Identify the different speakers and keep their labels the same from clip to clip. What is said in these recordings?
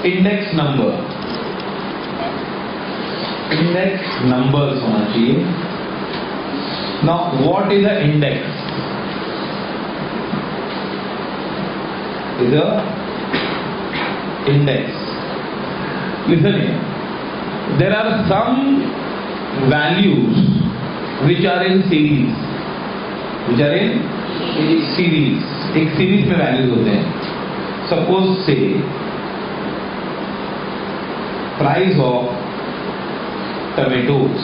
Speaker 1: Index number, index numbers होना चाहिए। Now what is a index? Is a index. Listen here. There are some values which are in series. Which are in series. एक series में values होते हैं. Suppose say price of tomatoes,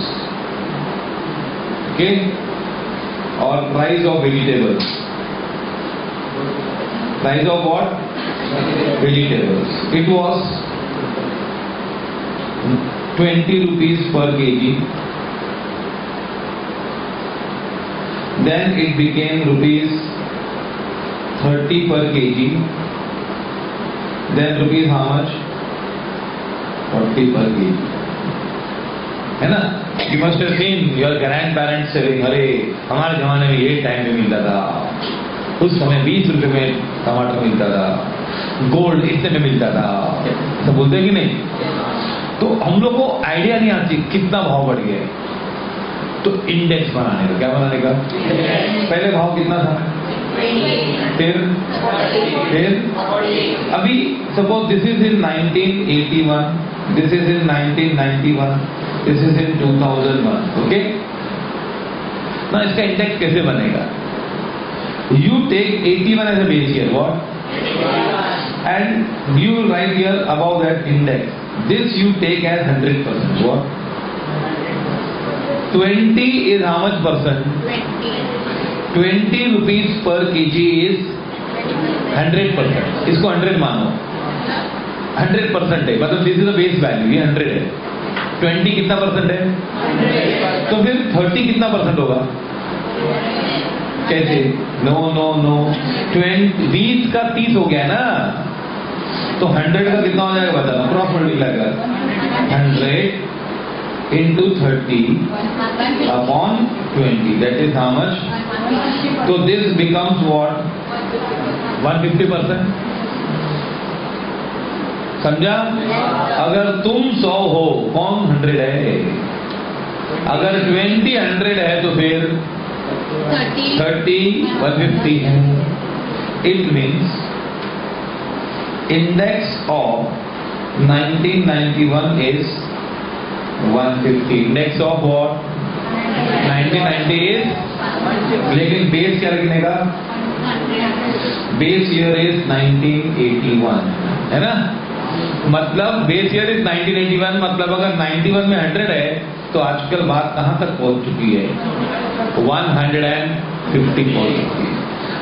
Speaker 1: okay, or price of vegetables. Price of what? Vegetables. It was 20 rupees per kg. Then it became rupees 30 per kg. Then rupees how much? 40 per kg. है ना? You must have seen your grandparents saying, अरे हमारे जमाने में ये time में मिलता था, उस समय 20 रुपए में टमाटर मिलता था, गोल्ड इतने में मिलता था, सब बोलते हैं कि नहीं? तो हम लोग को आइडिया नहीं आती कितना भाव बढ़ गया है। तो इंडेक्स बनाने का, क्या बनाने का? पहले भाव कितना था? फिर अभी suppose this is in 1981, this is in 1991, this is in 2001, okay ना। इसका इंडेक्स कैसे बनेगा? You take 81 as a base year, what? And you will write here above that index. This you take as 100%. What? 20 is how much percent? 20 rupees per kg is 100%. इसको 100 मानो, 100% है, मतलब this is the base value, ये 100 है। 20 कितना percent है? तो फिर 30 कितना परसेंट होगा? कैसे? नो नो नो, 20 का 30 हो गया ना, तो 100 का कितना हो जाएगा बता? क्रॉस मल्टीप्लाई कर 100 into 30 upon 20, that is how much? So this becomes what? 150%. समझा? अगर तुम 100 हो, कौन 100 है? अगर 20 100 है तो फिर 30 150 है। It means index of 1991 is 150. Index of what? 1990 is, लेकिन बेस क्या लिखने का? बेस ईयर इज 1981, है ना? मतलब बेस ईयर इज 1981, मतलब अगर 91 में 100 है तो आजकल बात कहां तक पहुंच चुकी है? 150 पहुंच चुकी है।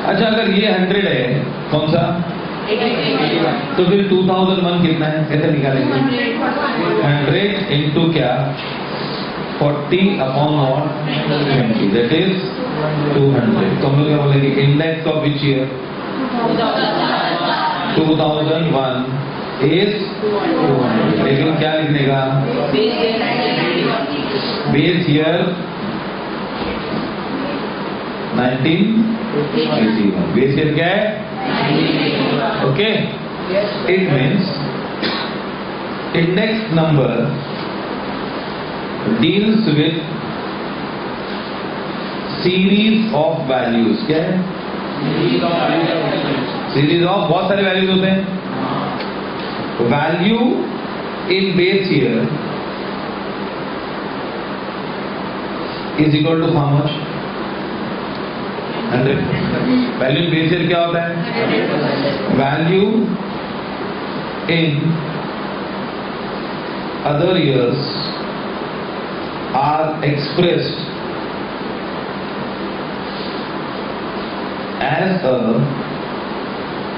Speaker 1: अच्छा, अगर ये 100 है, कौन सा? तो फिर 2001 कितना है? कैसे निकालेंगे? 100 इंटू क्या? 40 अपॉन 20, दैट इज 200। तो हम लोग क्या बोलेंगे? Index of which year? 2001 is 200। लेकिन क्या लिखने का? Base year 1981। बेस ईयर क्या है? Okay. It means index number deals with series of values. क्या है? सीरीज ऑफ बहुत सारे वैल्यूज होते हैं। Value in base year is equal to how much? 100। Value in base year क्या होता है? Value in other years are expressed as a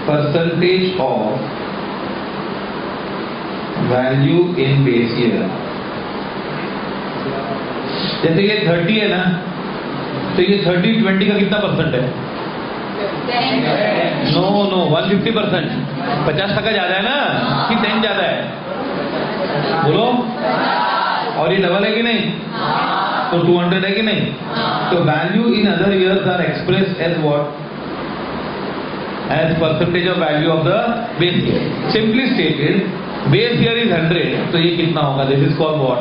Speaker 1: percentage of value in base year। जैसे ये 30 है ना, तो ये 30 20 का कितना परसेंट है? No no 150%। 50% ज्यादा है ना कि 10 ज्यादा है? बोलो। और ये डबल है कि नहीं? तो 200 है कि नहीं? तो value in other years are expressed as what? As percentage of value of the base year. Simply stated, base year is 100, तो ये कितना होगा? This is called what?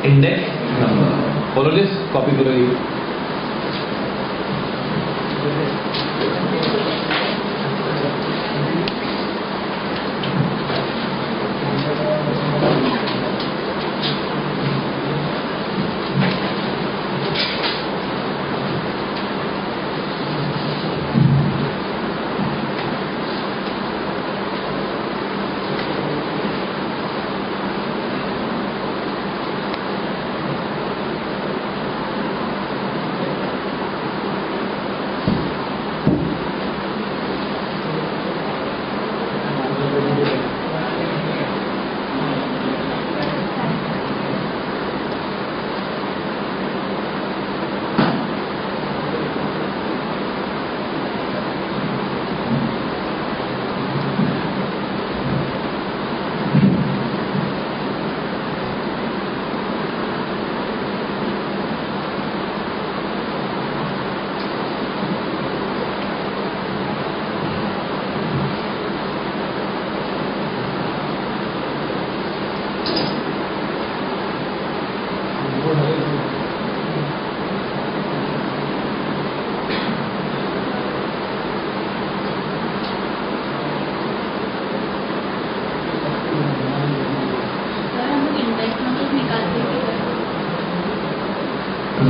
Speaker 1: Index number. Follow this, copy करो ये.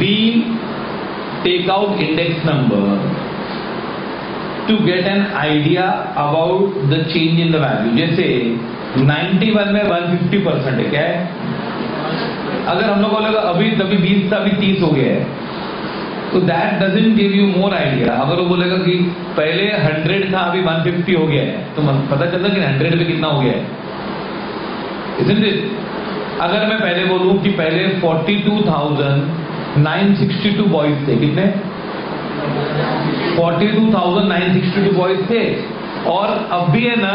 Speaker 1: We take out index number to get an idea about the change in the value. जैसे 91 में 150% है, क्या है? अगर हम लोग बोलेगा अभी तभी 20 था अभी 30 हो गया है, तो that doesn't give you more idea. अगर वो बोलेगा कि पहले 100 था अभी 150 हो गया है, तो पता चलता कि 100 पे कितना हो गया है, isn't it? अगर मैं पहले बोलूं कि पहले 42,962 बॉयज थे, कितने? 42,962 बॉयज थे, और अब भी है ना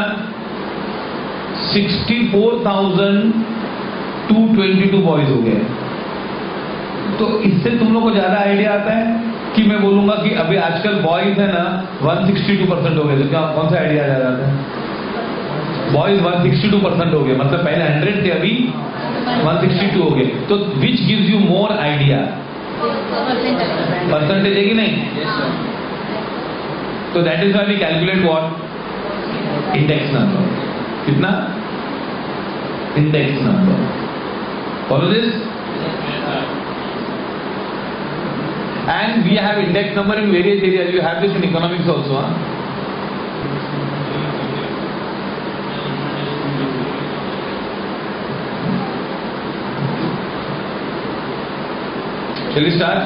Speaker 1: 64,222 बॉयज हो गए. तो इससे तुम लोग को ज्यादा आइडिया आता है कि मैं बोलूंगा कि अभी आजकल बॉयज है ना 162% हो गए, तो क्या कौन सा आइडिया ज्यादा आता है? बॉयज 162% हो गए, मतलब पहले 100 थे अभी 162 हो गए. तो which gives you more idea? Percentage है कि नहीं? तो that is why we calculate what? Index number. कितना? Index number. Follow this. And we have index number in various areas. You have this in economics also, huh? Shall we start?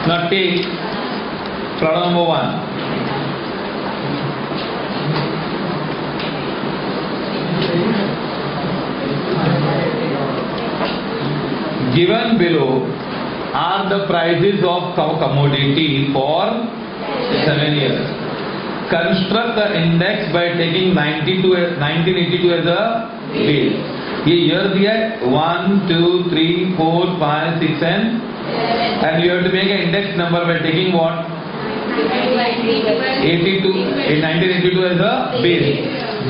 Speaker 1: Now take problem number 1. Given below are the prices of commodity for 7 years. Construct the index by taking 1982 as a base. ये year दिया है 1, 2, 3, 4, 5, 6 and you have to make an index number by taking what? 1982 as a base.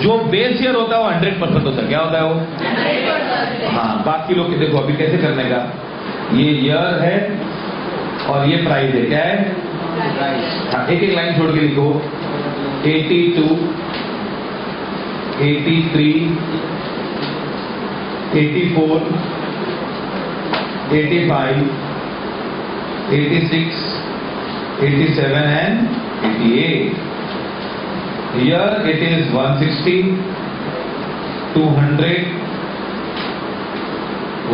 Speaker 1: जो base year होता है वो 100% होता है. क्या होता है वो? 100%. हाँ, बाकी लोग देखो अभी कैसे करने का. ये ईयर है और ये प्राइस है. क्या है? हाँ, एक एक लाइन छोड़ के लिखो. 82, 83, 84, 85, 86, 87 and 88. Here it is 160, 200,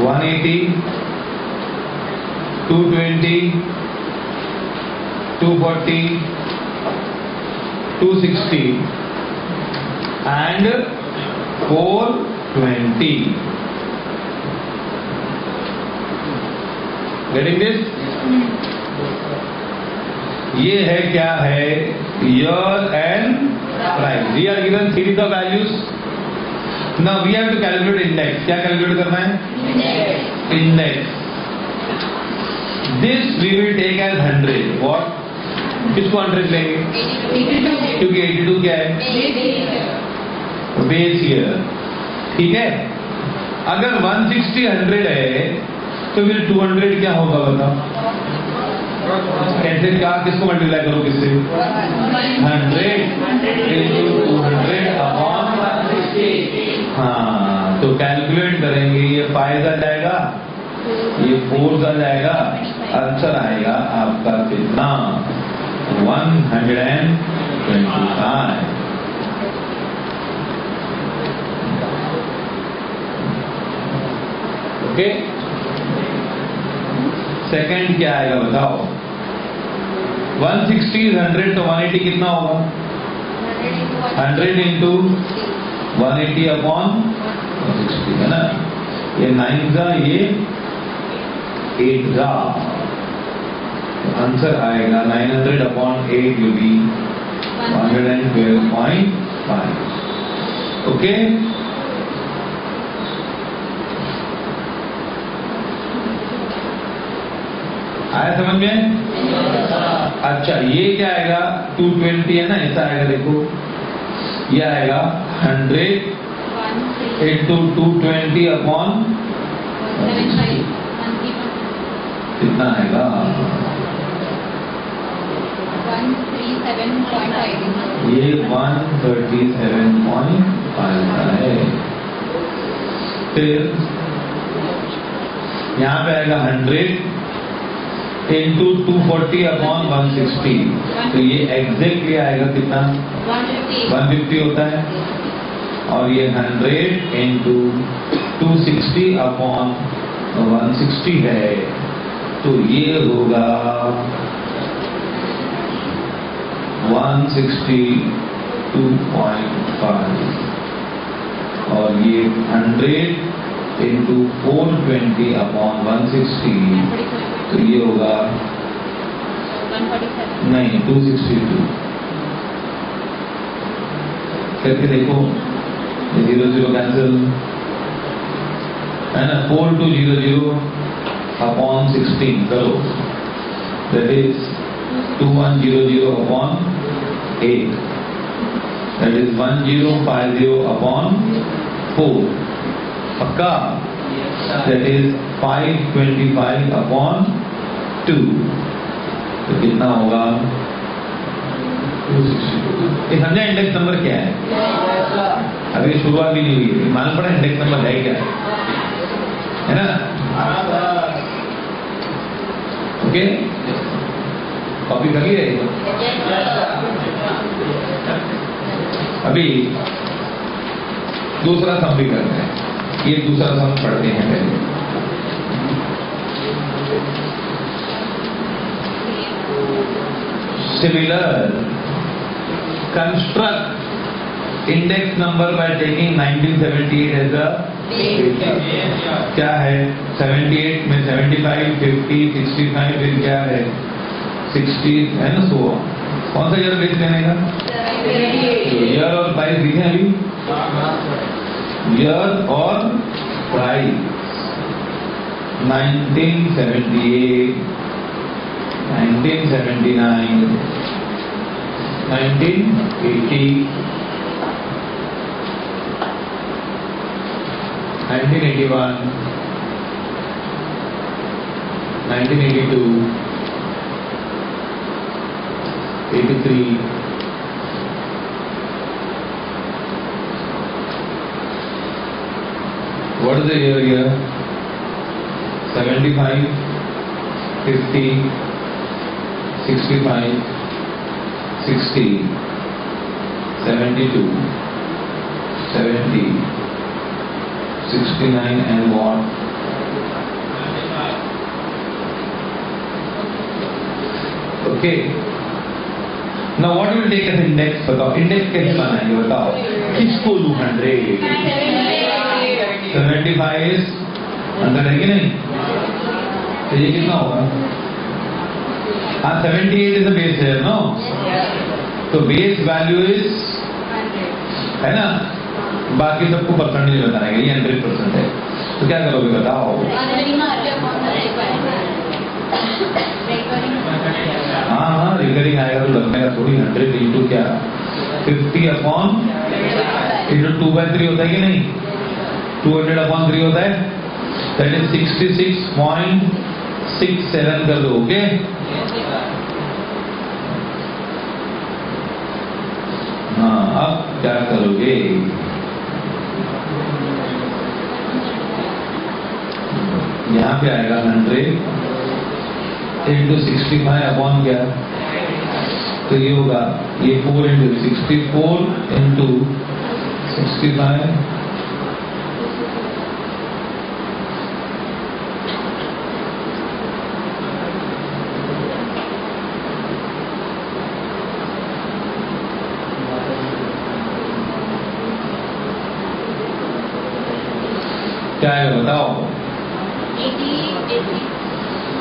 Speaker 1: 180, 220, 240, 260 and 420. Getting this? ये है क्या है? Year and price. We are given series of values. Now we have to calculate index. क्या कैलकुलेट करना है? Index. This we will take as 100. What? किसको 100 लेंगे? क्योंकि 82 क्या है? बेस ईयर, ठीक है। अगर 160 100 है तो फिर 200 क्या होगा बताओ? कैसे, क्या, किसको मल्टीप्लाई करो किससे? 100 into 200 अपॉन 160। हाँ, तो कैलकुलेट करेंगे, ये 5 आ जाएगा, ये 4 आ जाएगा, आंसर आएगा आपका कितना? 125। ओके, सेकंड क्या आएगा बताओ? 160 is 100 तो 180 कितना होगा? 100 into 180 अपॉन 160 है ना। ये 9 जा, ये 8 जा, आंसर आएगा 900 अपॉन 8 will be 112.5। ओके, आया समझ में? अच्छा, ये क्या आएगा? 220 है ना, ऐसा आएगा, देखो ये आएगा 100 into 220 अपॉन कितना आएगा?
Speaker 2: 137.5।
Speaker 1: ये 137.5 है। फिर यहाँ पे आएगा 100 into 240 अपॉन 160, तो ये एग्जैक्टली आएगा कितना? 150 होता है। और ये 100 into 260 अपॉन 160 है, तो ये होगा 162.5। और ये 100 into 420 अपॉन 160, तो ये होगा
Speaker 2: 147।
Speaker 1: नहीं, 262। करके देखो, 0 0 कैंसिल है ना। 4200 अपॉन 16 करो, that is 2100 upon 8, that is 1050 upon 4। पक्का? दैट इज 525 अपॉन 2, तो कितना होगा? 262। समझा इंडेक्स नंबर क्या है? अभी शुरुआत भी नहीं हुई है, मालूम पड़ा इंडेक्स नंबर है क्या है ना? ओके, कॉपी कर लिए? अभी दूसरा सम भी करते हैं। ये दूसरा सम पढ़ते हैं पहले। Similar, construct index number by taking 1978 as a क्या है? 78 में 75, 50, 65, फिर क्या है? 60 है ना, 100। कौन सा ईयर बेस लेने का? ईयर और प्राइस लिखे अभी? ईयर और price 1978, 1979, 1980, 1981, 1982, 83, what is the year here? 75, 50, 65, 60, 72, 70, 69 and what? Okay. Now what will take as index? बताओ, इंडेक्स कैसे बनाएंगे बताओ? किसको लूँ? 100, 75 is 100 है कि नहीं? तो ये कितना होगा? हाँ, 78 is a base here, no? तो बेस वैल्यू इज है ना, बाकी सबको परसेंटेज बताना है, ये 100% है। तो क्या करोगे बताओ? हाँ, रिकरिंग आएगा तो लगने का थोड़ी। 100 इंटू क्या? 50 अपॉन इंटू 2/3 होता है कि नहीं? 200/3 होता है, दैट इज 66.67 कर दो। ओके, हाँ अब क्या करोगे? यहाँ पे आएगा 100 इंटू 65 अपॉन क्या, तो ये होगा, ये 4 इंटू 64 इंटू 65 क्या आएगा बताओ?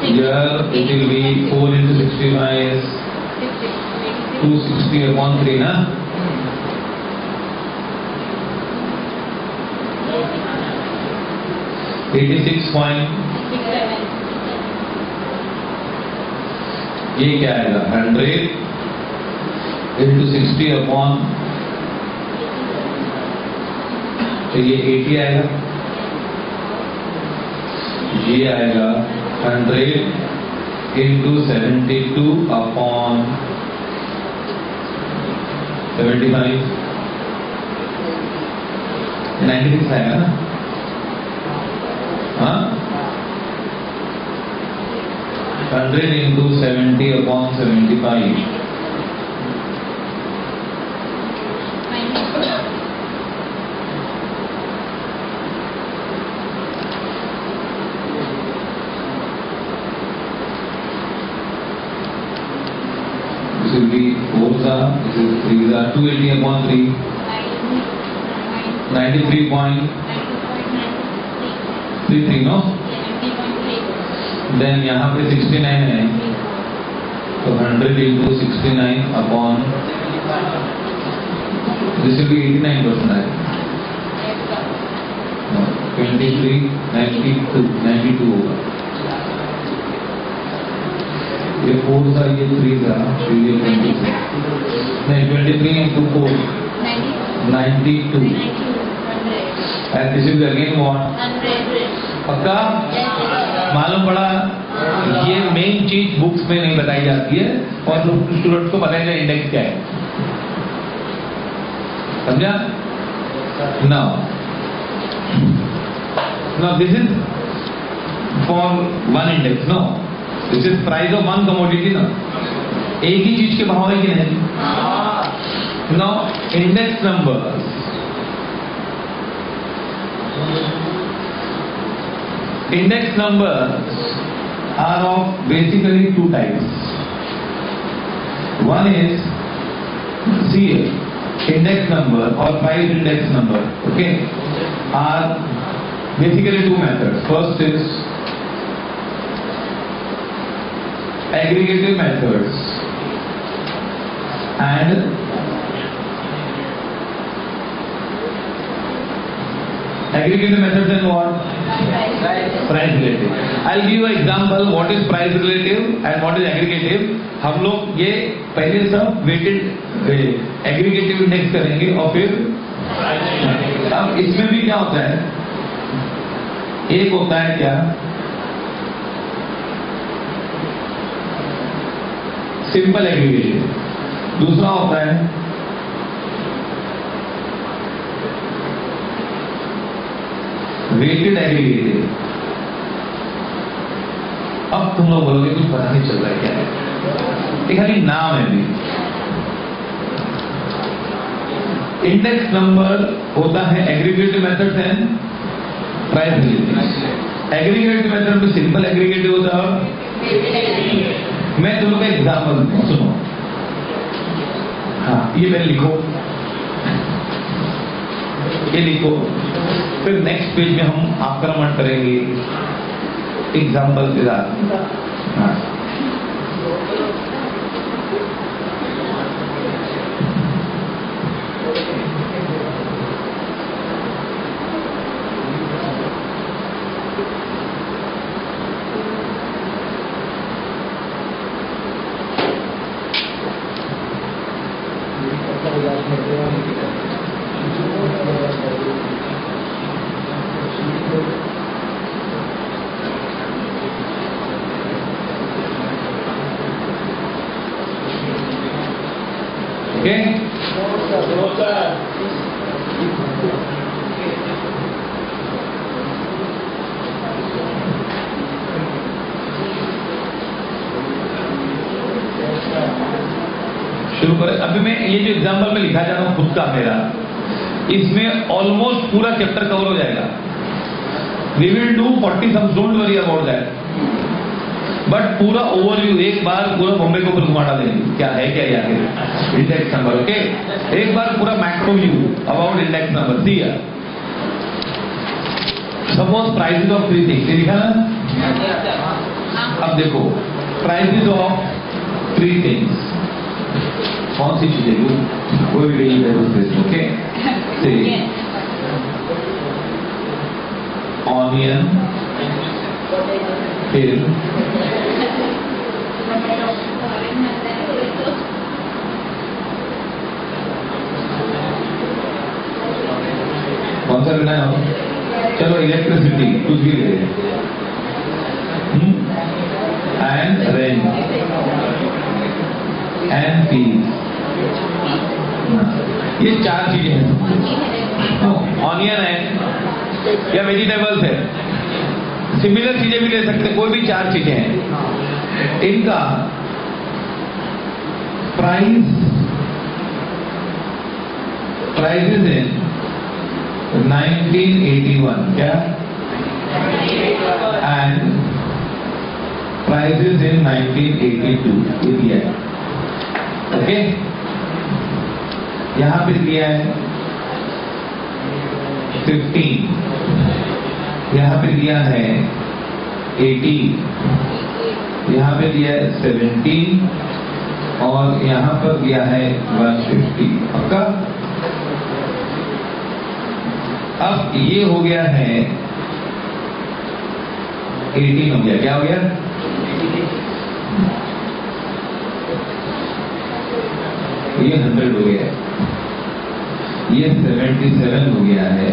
Speaker 1: Here it will be 4 into 65 is 260/3 ना? ये क्या आएगा? 100 into 60/, तो ये 80 आएगा। ये आएगा 100 into 72/75, 96 आएगा ना? हाँ, 100 into 70/75, this will be 4s are, this is 3s are, 280/3, 93.33 no? Then यहाँ पे 69 है, तो 100 into 69/, this will be 89% आएगा। 23, 92 होगा। ये 4 था, ये 3 था, फिर ये 23 नहीं, 23 into 4 92, and this will be again what? पक्का? मालूम पड़ा? ये मेन चीज बुक्स में नहीं बताई जाती है और स्टूडेंट्स को बताएगा इंडेक्स क्या है। समझा? Now this is for one index, no? This is price of one commodity, ना? एक ही चीज के भाव है कि नहीं? Now index numbers are of basically two types. One is, see here, index number or price index number, okay, are basically two methods. First is aggregative methods and aggregative methods and what? Price relative. I'll give you an example what is price relative and what is aggregative. हम लोग ये पहले सब weighted aggregative index करेंगे और फिर अब इसमें भी क्या होता है? एक होता है क्या? सिंपल एग्रीगेटिव, दूसरा होता है वेटेड एग्रीगेटिव। अब तुम लोग बोलोगे कुछ पता नहीं चल रहा है क्या है, ये खाली नाम है भी। इंडेक्स नंबर होता है aggregative method and price relative. Aggregative method में सिंपल एग्रीगेटिव होता है। मैं तुम लोग का एग्जाम्पल सुनो, हाँ ये मैं लिखो, ये लिखो, फिर नेक्स्ट पेज में हम आक्रमण करेंगे एग्जाम्पल के साथ। हाँ शुरू करें। अभी मैं ये जो एग्जाम्पल में लिखा जा रहा हूँ खुद का मेरा, इसमें ऑलमोस्ट पूरा चैप्टर कवर हो जाएगा। We will do 40 sums, don't worry about that, but पूरा ओवरव्यू एक बार पूरा बॉम्बे को घुमा डालेंगे, क्या है क्या आखिर इंडेक्स नंबर। ओके, एक बार पूरा macro view about index number. See suppose prices of 3 things, लिखा ना। अब देखो प्राइसेस ऑफ 3 थिंग्स, कौन सी चीजें कोई भी नहीं है। ओके, ऑनियन, फिर कौन सा लेना है? चलो इलेक्ट्रिसिटी, कुछ भी ले एंड रेंट एंड फीस, ये 4 चीजें हैं। ऑनियन है या वेजिटेबल्स है, सिमिलर चीजें भी ले सकते, कोई भी 4 चीजें हैं। इनका प्राइसेस इन 1981 क्या, एंड प्राइसेस इन 1982 ये दिया है। ओके, यहां पे दिया है 15, यहां पे दिया है 18, यहां पे दिया है 17 और यहां पर दिया है 150। पक्का? अब ये हो गया है 18 हो गया, क्या हो गया? ये 100 हो गया, ये 77 हो गया है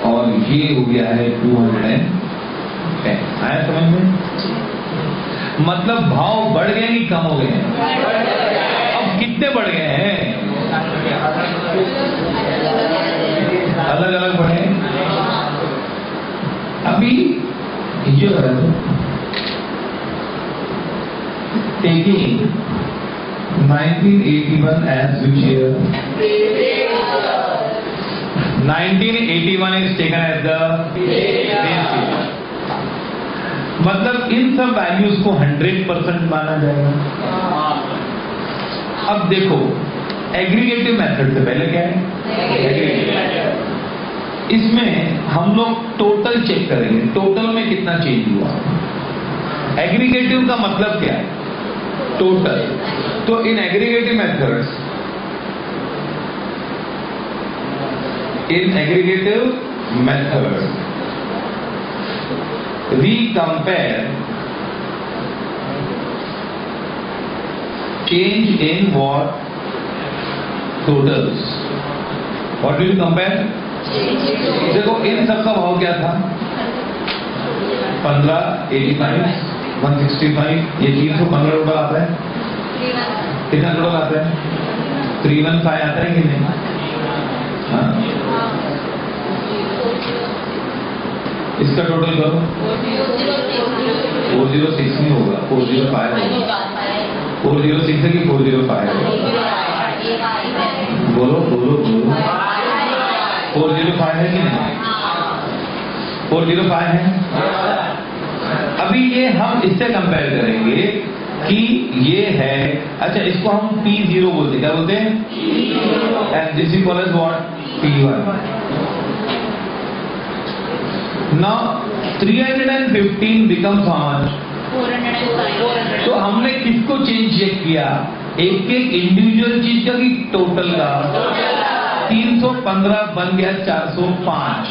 Speaker 1: और ये हो गया है 210। आया समझ में? मतलब भाव बढ़ गए कि कम हो गए हैं? अब कितने बढ़ गए हैं? अलग अलग बढ़े। अभी ये taking 1981 as which year? 1981 is taken as the base year। मतलब इन सब वैल्यूज को 100% माना जाएगा। अब देखो एग्रीगेटिव मेथड से पहले क्या है? एग्रीगेटिव। इसमें हम लोग टोटल चेक करेंगे, टोटल में कितना चेंज हुआ। एग्रीगेटिव का मतलब क्या है? टोटल। तो in aggregative methods, we compare change in what? Totals। What do you compare? देखो इन सब का भाव क्या था? 15, 85, 165, ये 315 टोटल आता है। कितना टोटल आता है? 315 आता है कि नहीं? हाँ, इसका टोटल करो। 406 नहीं होगा, 405 होगा। 406 है कि 405 है? बोलो बोलो बोलो। 405 है कि नहीं? 405 है। अभी ये हम इससे कंपेयर करेंगे कि ये है, अच्छा इसको हम P0 बोलते, क्या बोलते हैं? And this equal as what? P1। Now 315 becomes how much? 405। तो हमने किसको चेंज चेक किया? एक एक इंडिविजुअल चीज का कि टोटल का? 315 बन गया 405।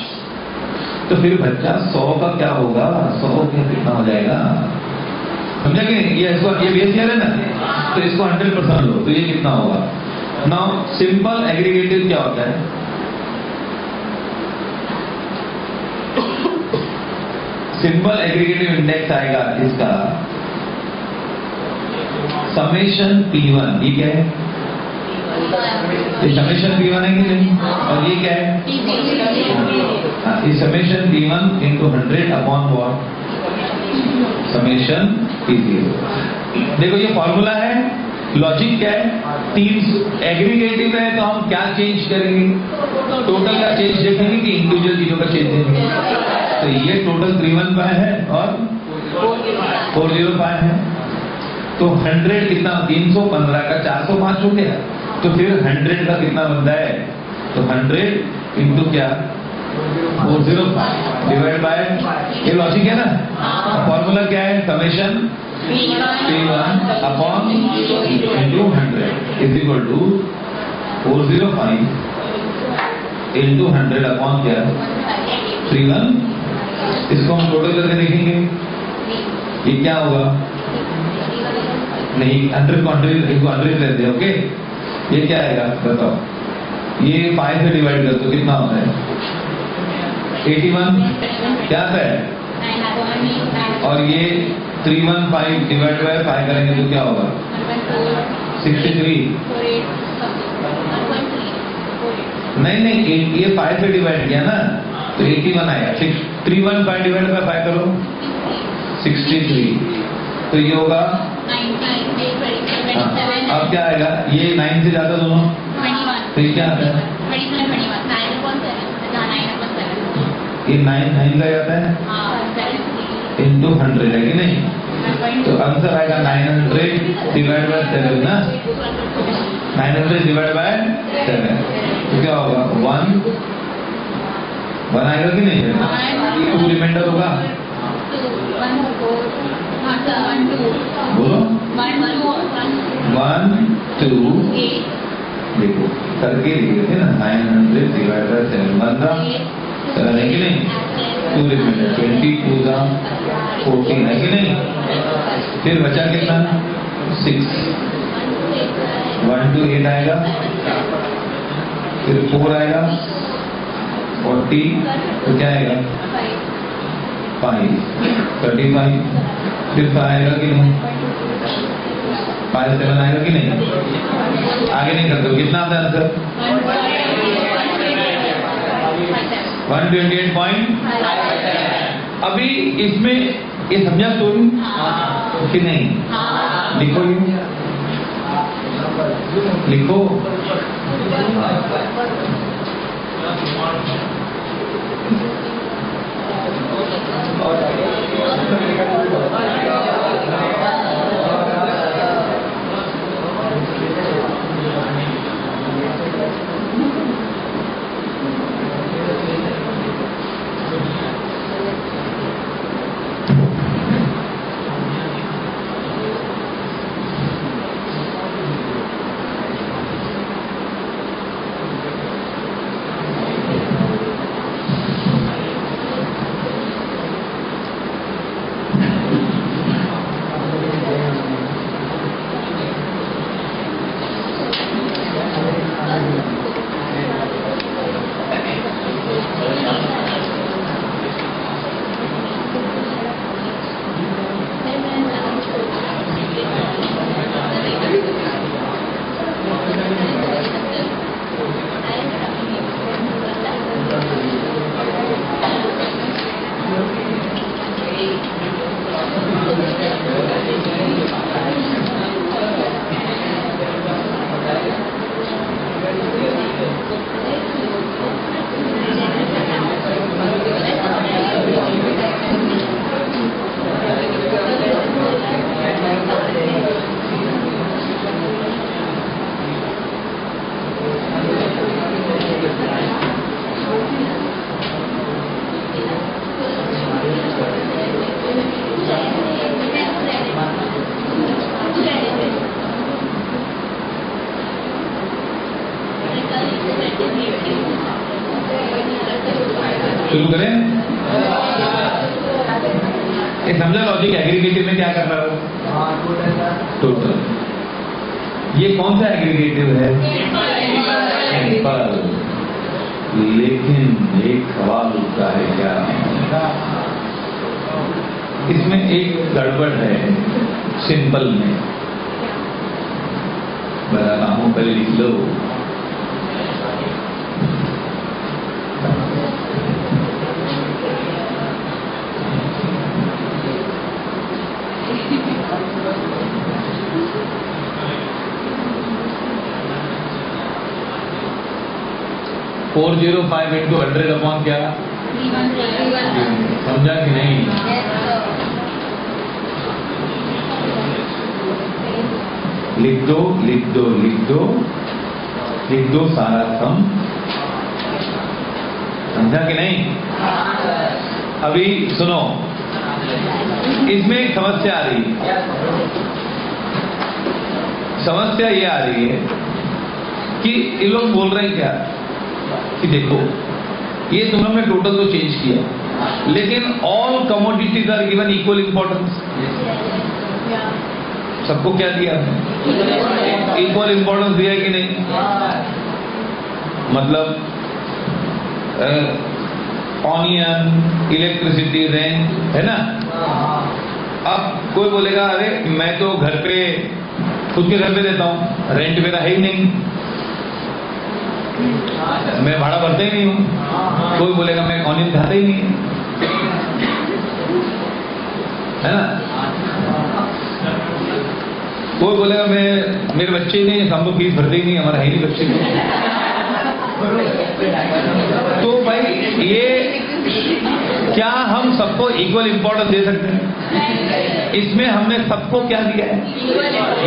Speaker 1: तो फिर बच्चा 100 का क्या होगा? 100 का कितना हो जाएगा? समझा कि ये इसको ये बेस ईयर है ना, तो इसको 100% लो, तो ये कितना होगा? नाउ सिंपल एग्रीगेटिव क्या होता है? सिंपल एग्रीगेटिव इंडेक्स आएगा इसका समेशन P1। ये क्या है? ये समेशन P1 है कि नहीं? और ये क्या है? ये summation P1 into 100 upon what? Summation P0। देखो ये फॉर्मूला है, लॉजिक क्या है? तीन एग्रीगेटिव है तो हम क्या चेंज करेंगे? टोटल का चेंज देखेंगे कि इंडिविजुअल चीजों का चेंज देखेंगे? तो ये टोटल 315 है और 405 है। तो 100 कितना? 315 का 405 हो गया। तो फिर 100 का कितना बनता है? तो 100 इंटू क्या? 405 डिवाइड बाय, ये लॉजिक है ना। फॉर्मूला क्या है? Summation P1 upon into 100 is equal to 405 into 100 upon क्या? 31। इसको हम टोटल करके देखेंगे ये क्या होगा? नहीं, 100 को 100 लेते हैं। ओके, ये क्या आएगा बताओ? ये 5 से डिवाइड कर तो कितना होता है? 81 क्या है? और ये 315 डिवाइड बाय 5 करेंगे तो क्या होगा? 63। नहीं, ये 5 से डिवाइड किया ना तो 81 आएगा। 315 डिवाइड बाय 5 करो 63। तो ये होगा अब क्या आएगा? ये 9 से ज्यादा दोनों, तो ये क्या आता है? ये 9 का जाता है इंटू 100 है कि नहीं? तो आंसर आएगा 900 डिवाइड बाय 7 ना। 900 डिवाइड बाय 7 तो क्या होगा? 1 आएगा कि नहीं? 2 रिमाइंडर होगा। बोलो 1 2 देखो करके लिखे थे ना। 900 डिवाइड बाय 7 बनता 7 है कि नहीं? 2 रिमाइंडर 22 का 14 है कि नहीं? फिर बचा कितना? 6। 1 2 8 आएगा, फिर 4 आएगा 40, तो क्या आएगा? 5 35, फिर 5 आएगा कि नहीं? 5 7 आएगा कि नहीं? आगे नहीं करते हो। कितना आता है आंसर? 128.5। अभी इसमें ये समझा स्टोरी कि नहीं? लिखो, ये लिखो। शुरू करें? ये समझा लॉजिक? एग्रीगेटिव में क्या कर रहा हूं? टोटल। ये कौन सा एग्रीगेटिव है? सिंपल। लेकिन एक सवाल उठता है क्या? इसमें एक गड़बड़ है सिंपल में। बताता हूं, पहले लिख लो। 405 into 100 अपॉन क्या? समझा कि नहीं? लिख दो लिख दो लिख दो लिख दो सारा सम। समझा कि नहीं? अभी सुनो, इसमें एक समस्या आ रही है। समस्या ये आ रही है कि ये लोग बोल रहे हैं क्या कि देखो ये तुम लोग ने टोटल तो चेंज किया, लेकिन all commodities are given equal importance. सबको क्या दिया? इक्वल इंपॉर्टेंस दिया कि नहीं? मतलब ऑनियन, इलेक्ट्रिसिटी, रेंट, है ना? अब कोई बोलेगा अरे मैं तो घर पे खुद के घर पे देता हूं, रेंट मेरा है ही नहीं, मैं भाड़ा भरता ही नहीं हूं। कोई बोलेगा मैं ऑनियन खाता ही नहीं, है ना? कोई बोलेगा मैं मेरे बच्चे ही नहीं, हम तो फीस भरते ही नहीं, हमारा है ही नहीं बच्चे। तो भाई ये क्या हम सबको इक्वल इंपॉर्टेंस दे सकते हैं? इसमें हमने सबको क्या दिया है?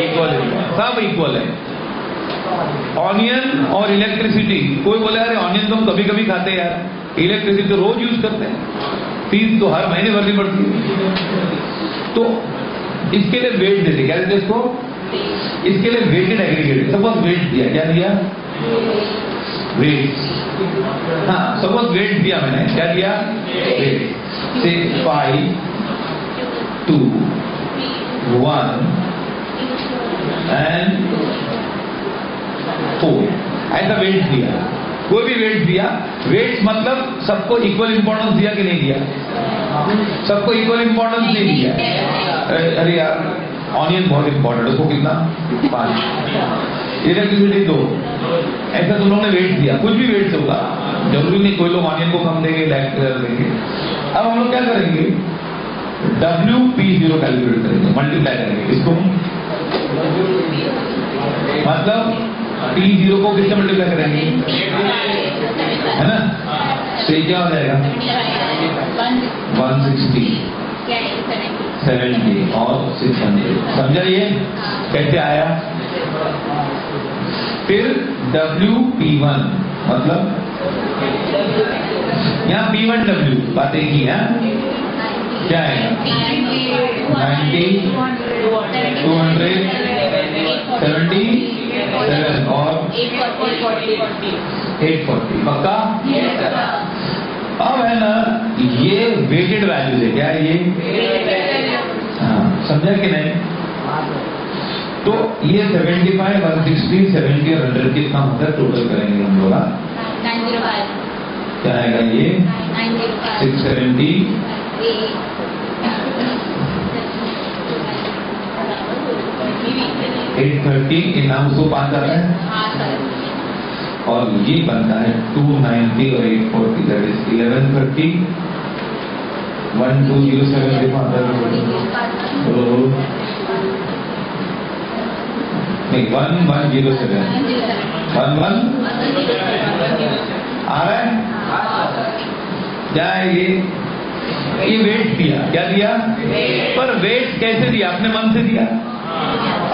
Speaker 1: इक्वल। सब इक्वल है। ऑनियन और इलेक्ट्रिसिटी, कोई बोले अरे ऑनियन तो हम कभी कभी खाते हैं यार, इलेक्ट्रिसिटी तो रोज यूज करते हैं, फीस तो हर महीने भरनी पड़ती है। तो इसके लिए वेट देते, क्या देते इसको? इसके लिए वेटेड एग्रीगेट। सपोज वेट दिया, क्या दिया? वेट। हाँ, सपोज वेट दिया मैंने, क्या दिया? वेट। से 5, 2, 1 and 4 ऐसा वेट दिया। कोई भी वेट दिया, वेट मतलब सबको इक्वल इंपॉर्टेंस दिया कि नहीं दिया? सबको इक्वल इंपॉर्टेंस नहीं दिया। अरे यार ऑनियन बहुत इंपॉर्टेंट, उसको कितना? 5। इलेक्ट्रिसिटी 2। ऐसा तुम लोगों ने वेट दिया, कुछ भी वेट से होगा, जरूरी नहीं कोई लोग ऑनियन को कम देंगे, देंगे। अब हम लोग क्या करेंगे? WP0 कैलकुलेट करेंगे, मल्टीप्लाई करेंगे इसको। मतलब P0 को किससे मल्टीप्लाई करेंगे? है ना? तो ये क्या हो जाएगा? 160, 70 और 600। समझा ये कैसे आया? फिर WP1 मतलब यहाँ P1W बातें की है, क्या है? 90, 200, 77 और 840। पक्का? अब है ना, ये वेटेड वैल्यूज है, क्या है ये? हाँ, समझा कि नहीं? तो ये 75, 160, 70 और 100 कितना होता है? टोटल करेंगे हम लोग।
Speaker 2: 905।
Speaker 1: क्या आएगा ये? 670, 830, इन नाम से 5 आ रहा है, और ये बनता है 290 और 840, दैट इज 1130, 1207 के बाद नहीं 1107, 11 आ रहा है? क्या है ये वेट दिया, क्या दिया? पर वेट कैसे दिया? अपने मन से दिया।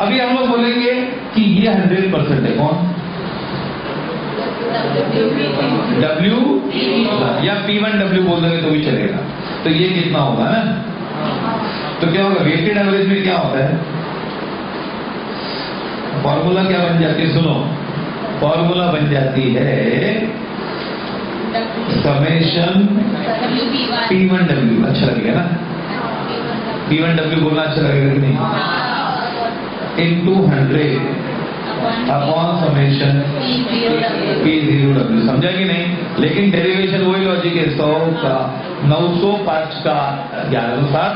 Speaker 1: अभी हम लोग बोलेंगे कि ये 100% है, कौन? W या P1W बोल देंगे तो भी चलेगा। तो ये कितना होगा ना? तो क्या होगा? वेटेड एवरेज में क्या होता है? फॉर्मूला क्या बन जाती है? सुनो, फॉर्मूला बन जाती है समेशन P1W। अच्छा लगेगा ना? P1W बोलना अच्छा लगेगा कि नहीं? into 100 upon summation P0W। समझा कि नहीं? लेकिन डेरिवेशन वही लॉजिक है, 100 का 905 का 1107